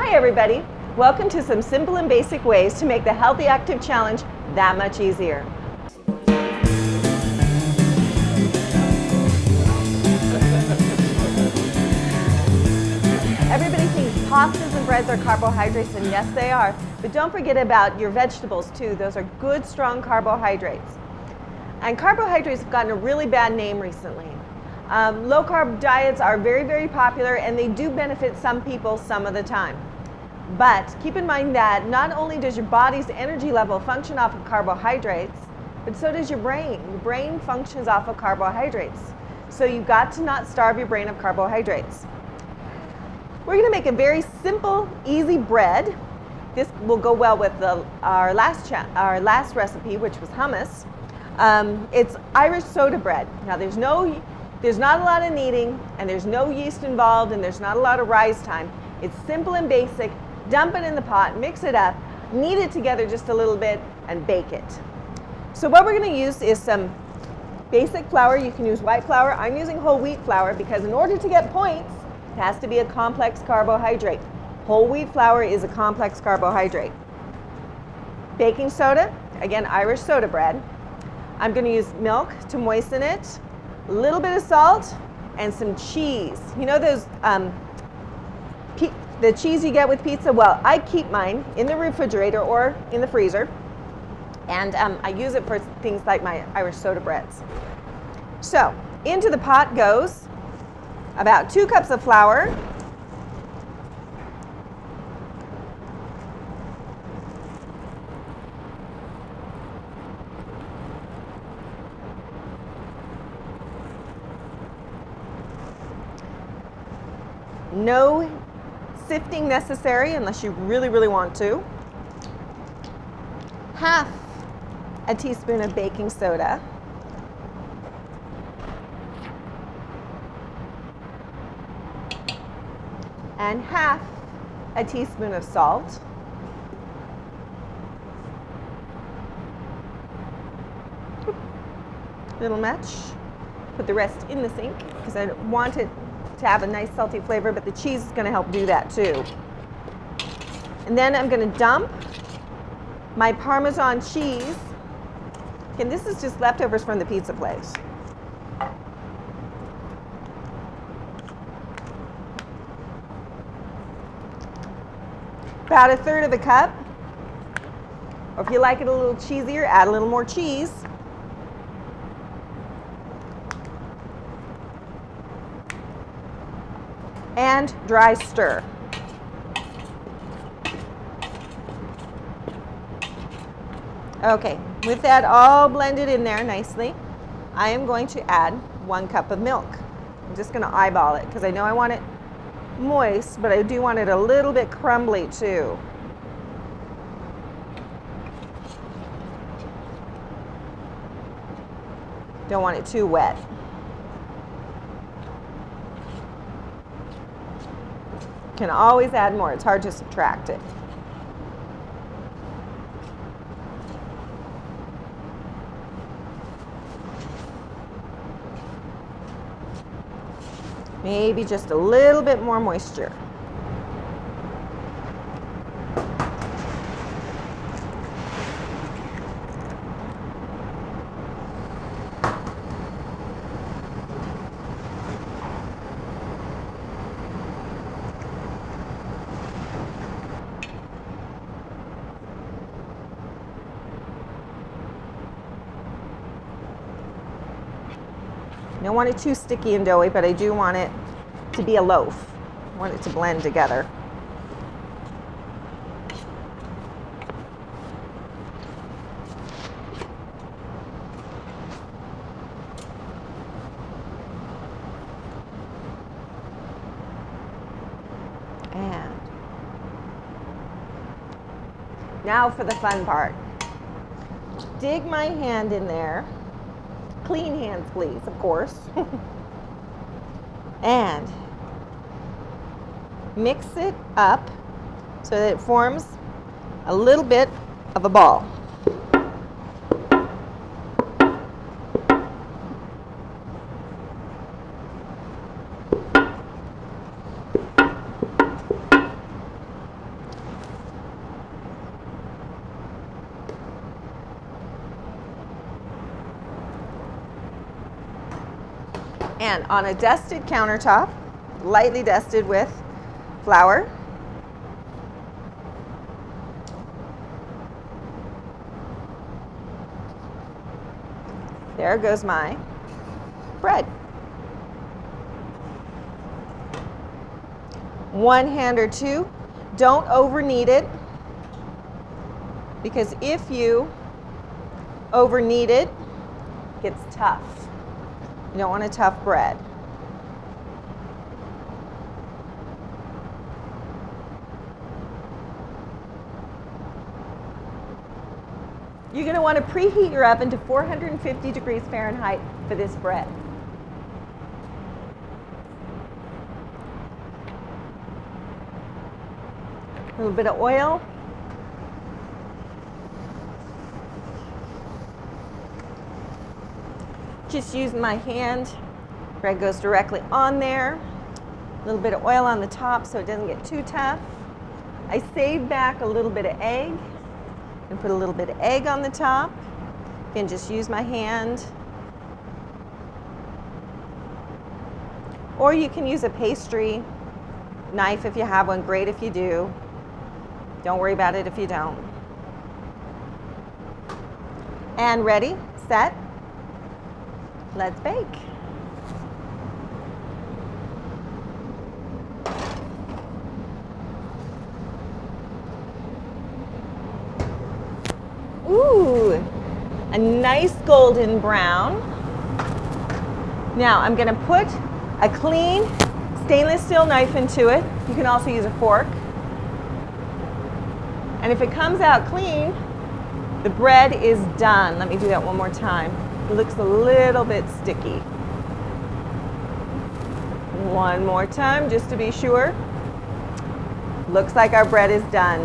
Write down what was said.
Hi everybody! Welcome to some simple and basic ways to make the Healthy Active Challenge that much easier. Everybody thinks pastas and breads are carbohydrates, and yes they are, but don't forget about your vegetables too. Those are good strong carbohydrates. And carbohydrates have gotten a really bad name recently. Low carb diets are very, very popular, and they do benefit some people some of the time. But keep in mind that not only does your body's energy level function off of carbohydrates, but so does your brain. Your brain functions off of carbohydrates. So you've got to not starve your brain of carbohydrates. We're going to make a very simple, easy bread. This will go well with our last recipe, which was hummus. It's Irish soda bread. Now there's not a lot of kneading, and there's no yeast involved, and there's not a lot of rise time. It's simple and basic. Dump it in the pot, mix it up, knead it together just a little bit, and bake it. So what we're going to use is some basic flour. You can use white flour. I'm using whole wheat flour because in order to get points, it has to be a complex carbohydrate. Whole wheat flour is a complex carbohydrate. Baking soda, again, Irish soda bread. I'm going to use milk to moisten it, a little bit of salt, and some cheese. You know those the cheese you get with pizza? Well, I keep mine in the refrigerator or in the freezer, and I use it for things like my Irish soda breads. So into the pot goes about 2 cups of flour, no sifting necessary unless you really, really want to. Half a teaspoon of baking soda. And half a teaspoon of salt. Little much. Put the rest in the sink because I want it to have a nice salty flavor, but the cheese is going to help do that too. And then I'm going to dump my Parmesan cheese. And this is just leftovers from the pizza place. About 1/3 of a cup. Or if you like it a little cheesier, add a little more cheese. And dry stir. Okay, with that all blended in there nicely, I am going to add 1 cup of milk. I'm just going to eyeball it because I know I want it moist, but I do want it a little bit crumbly too. Don't want it too wet. Can always add more. It's hard to subtract it. Maybe just a little bit more moisture. I don't want it too sticky and doughy, but I do want it to be a loaf. I want it to blend together. And now for the fun part. Dig my hand in there. Clean hands, please, of course. And mix it up so that it forms a little bit of a ball. And on a dusted countertop, lightly dusted with flour, there goes my bread. One hand or two. Don't over knead it, because if you over knead it, it gets tough. You don't want a tough bread. You're going to want to preheat your oven to 450 degrees Fahrenheit for this bread. A little bit of oil. Just using my hand. Bread goes directly on there. A little bit of oil on the top so it doesn't get too tough. I save back a little bit of egg and put a little bit of egg on the top. Again, just use my hand. Or you can use a pastry knife if you have one. Great if you do. Don't worry about it if you don't. And ready, set, let's bake. Ooh, a nice golden brown. Now I'm going to put a clean stainless steel knife into it. You can also use a fork. And if it comes out clean, the bread is done. Let me do that one more time. It looks a little bit sticky. One more time just to be sure. Looks like our bread is done.